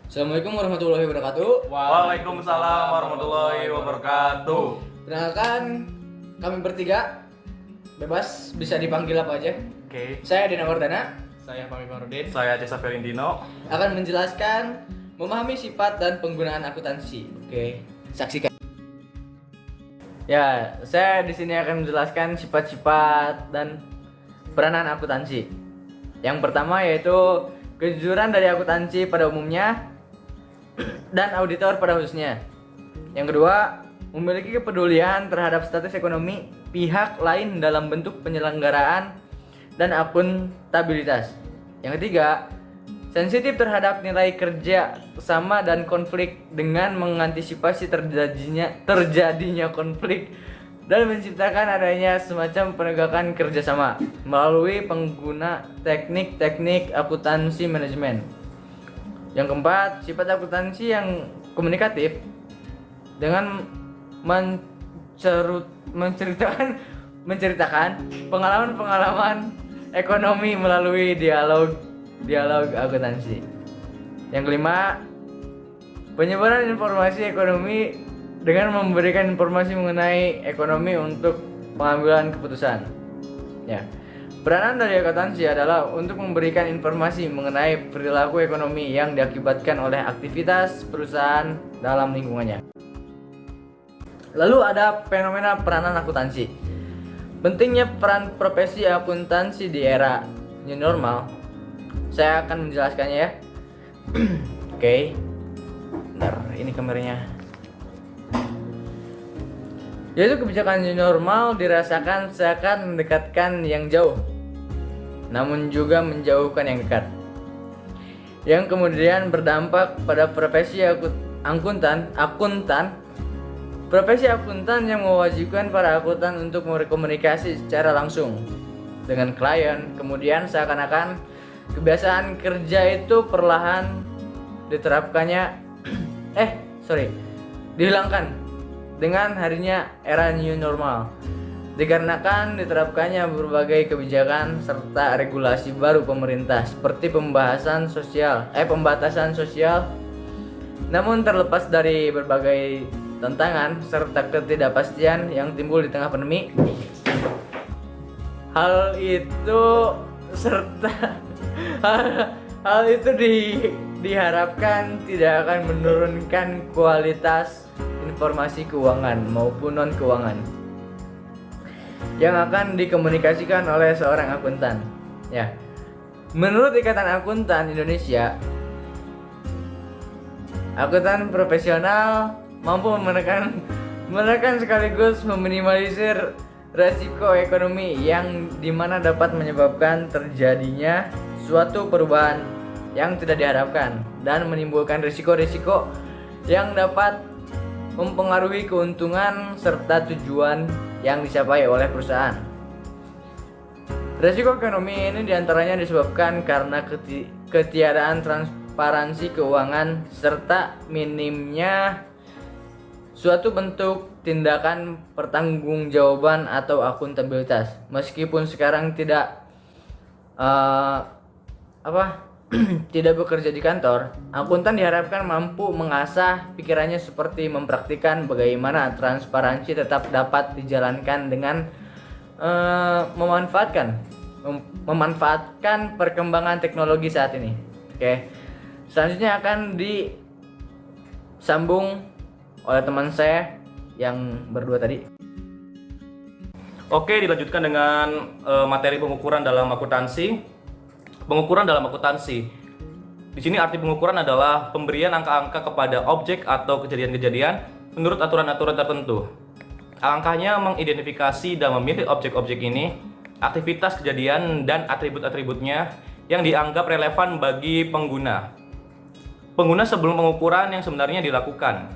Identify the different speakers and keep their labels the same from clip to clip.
Speaker 1: Assalamualaikum warahmatullahi wabarakatuh.
Speaker 2: Waalaikumsalam warahmatullahi wabarakatuh.
Speaker 1: Perkenalkan, kami bertiga bebas bisa dipanggil apa aja.
Speaker 2: Oke,
Speaker 1: Saya Dina Wardana
Speaker 3: Saya Fahmi Farudin.
Speaker 2: saya Cesa Ferindino.
Speaker 1: akan menjelaskan memahami sifat dan penggunaan akuntansi. Oke, saksikan. Ya, saya di sini akan menjelaskan sifat-sifat dan peranan akuntansi. Yang pertama yaitu kejujuran dari akuntansi pada umumnya dan auditor pada khususnya. Yang kedua, memiliki kepedulian terhadap status ekonomi pihak lain dalam bentuk penyelenggaraan dan akuntabilitas. Yang ketiga, sensitif terhadap nilai kerja sama dan konflik dengan mengantisipasi terjadinya konflik dan menciptakan adanya semacam penegakan kerjasama melalui pengguna teknik-teknik akuntansi manajemen. Yang keempat, sifat akuntansi yang komunikatif dengan menceritakan pengalaman-pengalaman ekonomi melalui dialog akuntansi. Yang kelima, penyebaran informasi ekonomi dengan memberikan informasi mengenai ekonomi untuk pengambilan keputusan. Ya. Peranan dari akuntansi adalah untuk memberikan informasi mengenai perilaku ekonomi yang diakibatkan oleh aktivitas perusahaan dalam lingkungannya. Lalu ada fenomena peranan akuntansi. Pentingnya peran profesi akuntansi di era new normal. Saya akan menjelaskannya ya. Oke. Bentar, ini kameranya. Yaitu kebijakan new normal dirasakan seakan mendekatkan yang jauh, namun juga menjauhkan yang dekat, yang kemudian berdampak pada profesi akuntan. Profesi akuntan yang mewajibkan para akuntan untuk berkomunikasi secara langsung dengan klien. Kemudian seakan-akan kebiasaan kerja itu perlahan dihilangkan dengan harinya era new normal, dikarenakan diterapkannya berbagai kebijakan serta regulasi baru pemerintah seperti pembatasan sosial. Namun terlepas dari berbagai tantangan serta ketidakpastian yang timbul di tengah pandemi, hal itu diharapkan tidak akan menurunkan kualitas informasi keuangan maupun non keuangan yang akan dikomunikasikan oleh seorang akuntan. Ya, menurut Ikatan Akuntan Indonesia, akuntan profesional mampu menekan sekaligus meminimalisir resiko ekonomi yang dimana dapat menyebabkan terjadinya suatu perubahan yang tidak diharapkan dan menimbulkan risiko-risiko yang dapat mempengaruhi keuntungan serta tujuan yang dicapai oleh perusahaan. Risiko ekonomi ini diantaranya disebabkan karena ketiadaan transparansi keuangan serta minimnya suatu bentuk tindakan pertanggungjawaban atau akuntabilitas. Meskipun sekarang tidak tidak bekerja di kantor, akuntan diharapkan mampu mengasah pikirannya seperti mempraktikkan bagaimana transparansi tetap dapat dijalankan dengan memanfaatkan perkembangan teknologi saat ini. Oke. Selanjutnya akan disambung oleh teman saya yang berdua tadi.
Speaker 2: Oke, dilanjutkan dengan materi pengukuran dalam akuntansi. Pengukuran dalam akuntansi. Di sini arti pengukuran adalah pemberian angka-angka kepada objek atau kejadian-kejadian menurut aturan-aturan tertentu. Angkanya mengidentifikasi dan memilih objek-objek ini, aktivitas kejadian dan atribut-atributnya yang dianggap relevan bagi pengguna. Pengguna sebelum pengukuran yang sebenarnya dilakukan.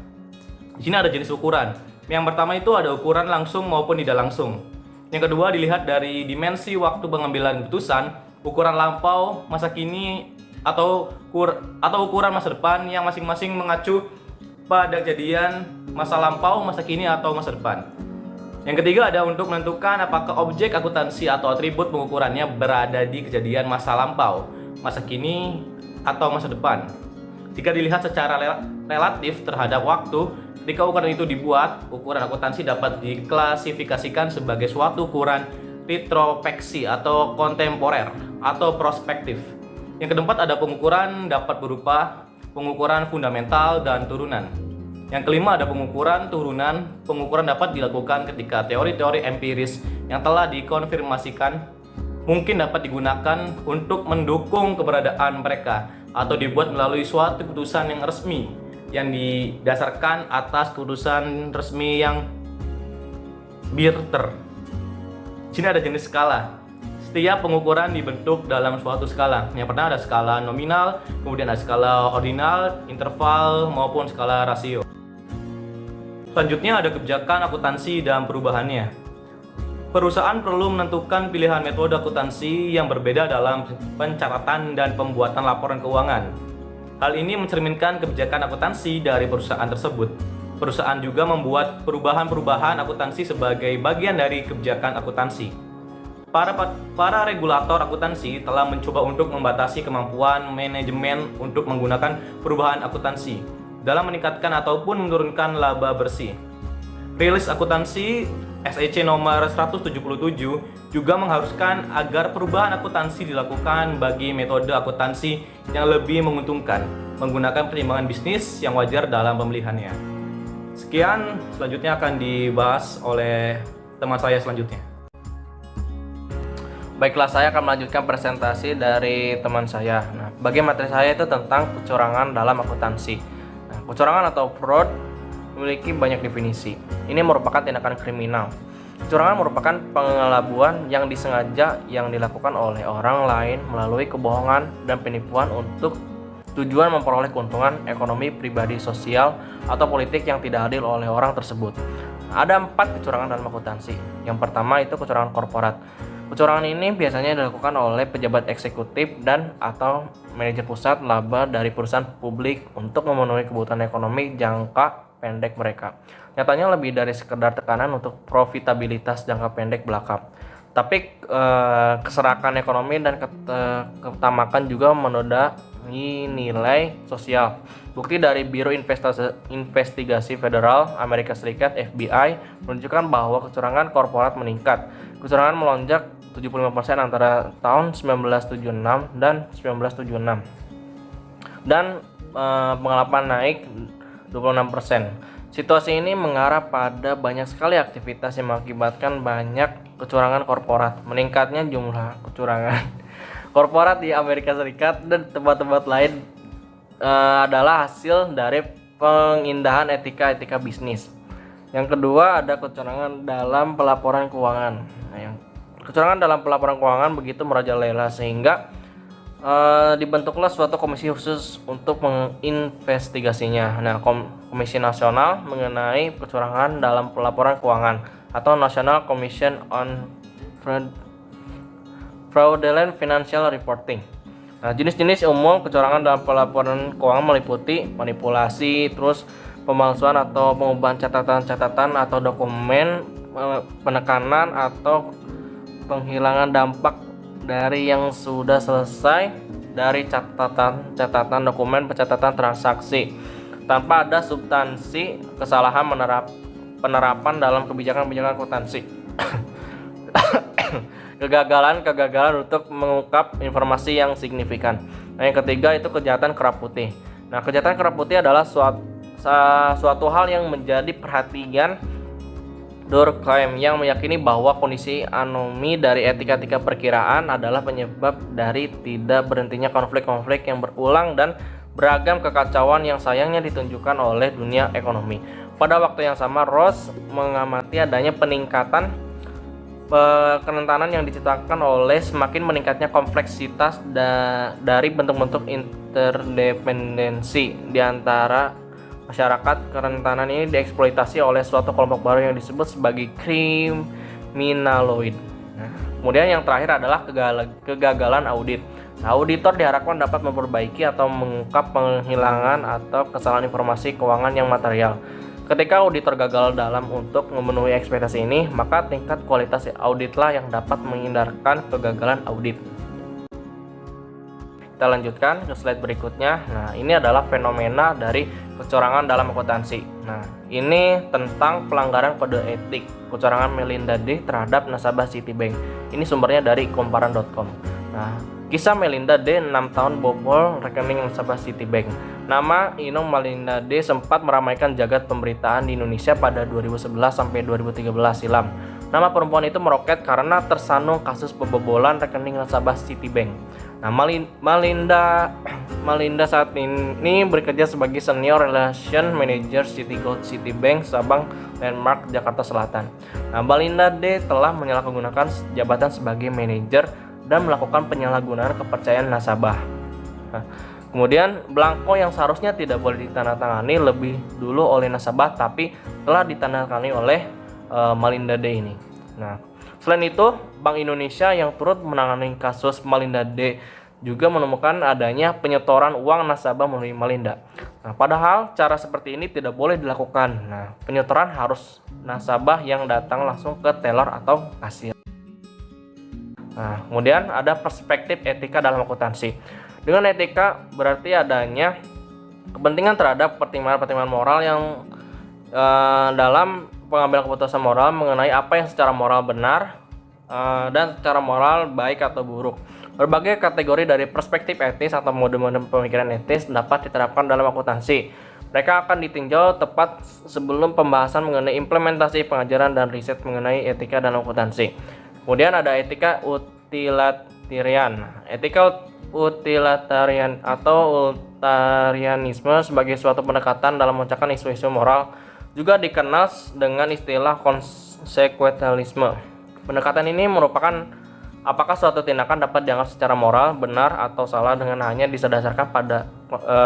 Speaker 2: Di sini ada jenis ukuran. Yang pertama itu ada ukuran langsung maupun tidak langsung. Yang kedua dilihat dari dimensi waktu pengambilan keputusan, ukuran lampau, masa kini, atau ukuran masa depan yang masing-masing mengacu pada kejadian masa lampau, masa kini, atau masa depan. Yang ketiga ada untuk menentukan apakah objek akuntansi atau atribut pengukurannya berada di kejadian masa lampau, masa kini, atau masa depan. Jika dilihat secara relatif terhadap waktu, ketika ukuran itu dibuat, ukuran akuntansi dapat diklasifikasikan sebagai suatu ukuran retrospeksi atau kontemporer atau prospektif. Yang keempat ada pengukuran dapat berupa pengukuran fundamental dan turunan. Yang kelima ada pengukuran turunan. Pengukuran dapat dilakukan ketika teori-teori empiris yang telah dikonfirmasikan mungkin dapat digunakan untuk mendukung keberadaan mereka atau dibuat melalui suatu keputusan yang resmi yang didasarkan atas keputusan resmi yang birter. Sini ada jenis skala. Setiap pengukuran dibentuk dalam suatu skala. Yang pertama ada skala nominal, kemudian ada skala ordinal, interval, maupun skala rasio. Selanjutnya ada kebijakan akuntansi dan perubahannya. Perusahaan perlu menentukan pilihan metode akuntansi yang berbeda dalam pencatatan dan pembuatan laporan keuangan. Hal ini mencerminkan kebijakan akuntansi dari perusahaan tersebut. Perusahaan juga membuat perubahan-perubahan akuntansi sebagai bagian dari kebijakan akuntansi. Para regulator akuntansi telah mencoba untuk membatasi kemampuan manajemen untuk menggunakan perubahan akuntansi dalam meningkatkan ataupun menurunkan laba bersih. Rilis akuntansi SEC nomor 177 juga mengharuskan agar perubahan akuntansi dilakukan bagi metode akuntansi yang lebih menguntungkan, menggunakan pertimbangan bisnis yang wajar dalam pemilihannya. Sekian, selanjutnya akan dibahas oleh teman saya selanjutnya.
Speaker 3: Baiklah, saya akan melanjutkan presentasi dari teman saya. Nah, bagi materi saya itu tentang kecurangan dalam akuntansi. Nah, kecurangan atau fraud memiliki banyak definisi. Ini merupakan tindakan kriminal. Kecurangan merupakan pengelabuan yang disengaja yang dilakukan oleh orang lain melalui kebohongan dan penipuan untuk tujuan memperoleh keuntungan ekonomi, pribadi, sosial, atau politik yang tidak adil oleh orang tersebut. Ada 4 kecurangan dalam akuntansi. Yang pertama itu kecurangan korporat. Kecurangan ini biasanya dilakukan oleh pejabat eksekutif dan atau manajer pusat laba dari perusahaan publik untuk memenuhi kebutuhan ekonomi jangka pendek mereka. Nyatanya lebih dari sekedar tekanan untuk profitabilitas jangka pendek belaka. Tapi keserakan ekonomi dan ketamakan juga menodai nilai sosial. Bukti dari Biro Investigasi Federal Amerika Serikat (FBI) menunjukkan bahwa kecurangan korporat meningkat. Kecurangan melonjak 75% antara tahun 1976 dan 1976. Dan pengelapan naik 26%. Situasi ini mengarah pada banyak sekali aktivitas yang mengakibatkan banyak kecurangan korporat. Meningkatnya jumlah kecurangan korporat di Amerika Serikat dan tempat-tempat lain adalah hasil dari pengindahan etika bisnis. Yang kedua ada kecurangan dalam pelaporan keuangan. Kecurangan dalam pelaporan keuangan begitu merajalela sehingga dibentuklah suatu komisi khusus untuk menginvestigasinya. Nah, Komisi Nasional mengenai kecurangan dalam pelaporan keuangan atau National Commission on Fraudulent Financial Reporting. Nah, jenis-jenis umum kecurangan dalam pelaporan keuangan meliputi manipulasi, terus pemalsuan atau pengubahan catatan-catatan atau dokumen, penekanan atau penghilangan dampak dari yang sudah selesai dari catatan dokumen pencatatan transaksi tanpa ada substansi kesalahan penerapan dalam kebijakan akuntansi. Kegagalan untuk mengungkap informasi yang signifikan. Nah, yang ketiga itu kejahatan kerap putih. Nah, kejahatan kerap putih adalah suatu hal yang menjadi perhatian Durkheim yang meyakini bahwa kondisi anomi dari etika perkiraan adalah penyebab dari tidak berhentinya konflik-konflik yang berulang dan beragam kekacauan yang sayangnya ditunjukkan oleh dunia ekonomi. Pada waktu yang sama, Ross mengamati adanya peningkatan kerentanan yang diciptakan oleh semakin meningkatnya kompleksitas dari bentuk-bentuk interdependensi di antara masyarakat. Kerentanan ini dieksploitasi oleh suatu kelompok baru yang disebut sebagai kriminaloid. Nah, kemudian yang terakhir adalah kegagalan audit. Nah, auditor diharapkan dapat memperbaiki atau mengungkap penghilangan atau kesalahan informasi keuangan yang material. Ketika auditor gagal dalam untuk memenuhi ekspektasi ini, maka tingkat kualitas auditlah yang dapat menghindarkan kegagalan audit. Kita Kita lanjutkan ke slide berikutnya. Nah, ini adalah fenomena dari kecurangan dalam akuntansi. Nah, ini tentang pelanggaran kode etik kecurangan Melinda D terhadap nasabah Citibank. Ini sumbernya dari komparan.com. Nah, kisah Melinda D 6 tahun bobol rekening nasabah Citibank. Nama Inung Melinda D sempat meramaikan jagat pemberitaan di Indonesia pada 2011 sampai 2013 silam. Nama perempuan itu meroket karena tersandung kasus pembobolan rekening nasabah Citibank. Nah, Melinda saat ini bekerja sebagai Senior Relation Manager Citigold Citibank Sabang Landmark Jakarta Selatan. Nah, Melinda D telah menyalahgunakan jabatan sebagai manajer dan melakukan penyalahgunaan kepercayaan nasabah. Nah, kemudian belangko yang seharusnya tidak boleh ditandatangani lebih dulu oleh nasabah tapi telah ditandatangani oleh Melinda D ini. Nah, selain itu, Bank Indonesia yang turut menangani kasus Melinda D juga menemukan adanya penyetoran uang nasabah melalui Melinda. Nah, padahal cara seperti ini tidak boleh dilakukan. Nah, penyetoran harus nasabah yang datang langsung ke teller atau kasir. Nah, kemudian ada perspektif etika dalam akuntansi. Dengan etika berarti adanya kepentingan terhadap pertimbangan-pertimbangan moral yang dalam pengambilan keputusan moral mengenai apa yang secara moral benar dan secara moral baik atau buruk. Berbagai kategori dari perspektif etis atau mode-mode pemikiran etis dapat diterapkan dalam akuntansi. Mereka akan ditinjau tepat sebelum pembahasan mengenai implementasi pengajaran dan riset mengenai etika dalam akuntansi. Kemudian ada etika utilitarian. Etika utilitarian atau utilitarianisme sebagai suatu pendekatan dalam memecahkan isu-isu moral juga dikenal dengan istilah konsekuensialisme. Pendekatan ini merupakan apakah suatu tindakan dapat dianggap secara moral benar atau salah dengan hanya didasarkan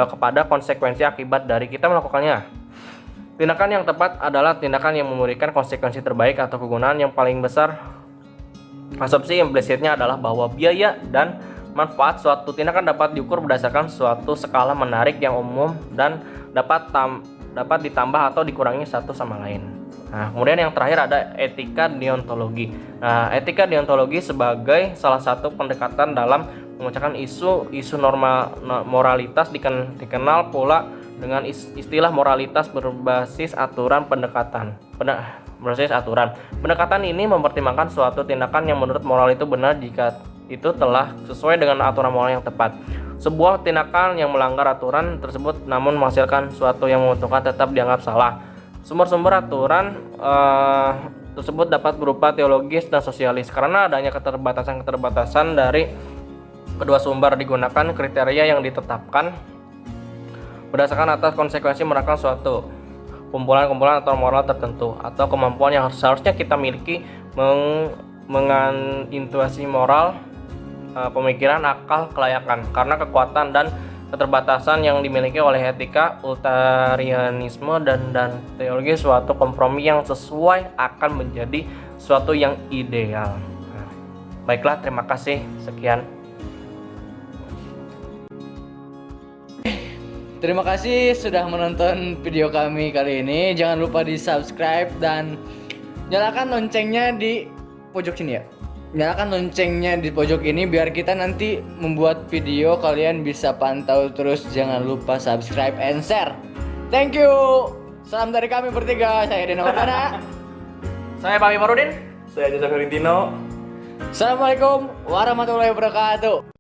Speaker 3: kepada konsekuensi akibat dari kita melakukannya. Tindakan yang tepat adalah tindakan yang memberikan konsekuensi terbaik atau kegunaan yang paling besar. Asumsi implisitnya adalah bahwa biaya dan manfaat suatu tindakan dapat diukur berdasarkan suatu skala menarik yang umum dan dapat ditambah atau dikurangi satu sama lain. Nah, kemudian yang terakhir ada etika deontologi. Nah, etika deontologi sebagai salah satu pendekatan dalam memecahkan isu normal moralitas dikenal pula dengan istilah moralitas berbasis aturan pendekatan. Pendekatan ini mempertimbangkan suatu tindakan yang menurut moral itu benar jika itu telah sesuai dengan aturan moral yang tepat. Sebuah tindakan yang melanggar aturan tersebut namun menghasilkan suatu yang menguntungkan tetap dianggap salah. Sumber-sumber aturan tersebut dapat berupa teologis dan sosialis. Karena adanya keterbatasan dari kedua sumber, digunakan kriteria yang ditetapkan berdasarkan atas konsekuensi menerapkan suatu kumpulan-kumpulan atau moral tertentu atau kemampuan yang seharusnya kita miliki mengintuisi moral, pemikiran, akal, kelayakan. Karena kekuatan dan keterbatasan yang dimiliki oleh etika, utilitarianisme dan teologi suatu kompromi yang sesuai akan menjadi suatu yang ideal. Nah, baiklah, terima kasih. Sekian.
Speaker 1: Terima kasih sudah menonton video kami kali ini. Jangan lupa di subscribe dan nyalakan loncengnya di pojok sini ya. Nyalakan loncengnya di pojok ini biar kita nanti membuat video kalian bisa pantau terus. Jangan lupa subscribe and share. Thank you. Salam dari kami bertiga. Saya Dena Wardana.
Speaker 3: Saya Pak Marudin.
Speaker 2: Saya Jasa Ferintino.
Speaker 1: Assalamualaikum warahmatullahi wabarakatuh.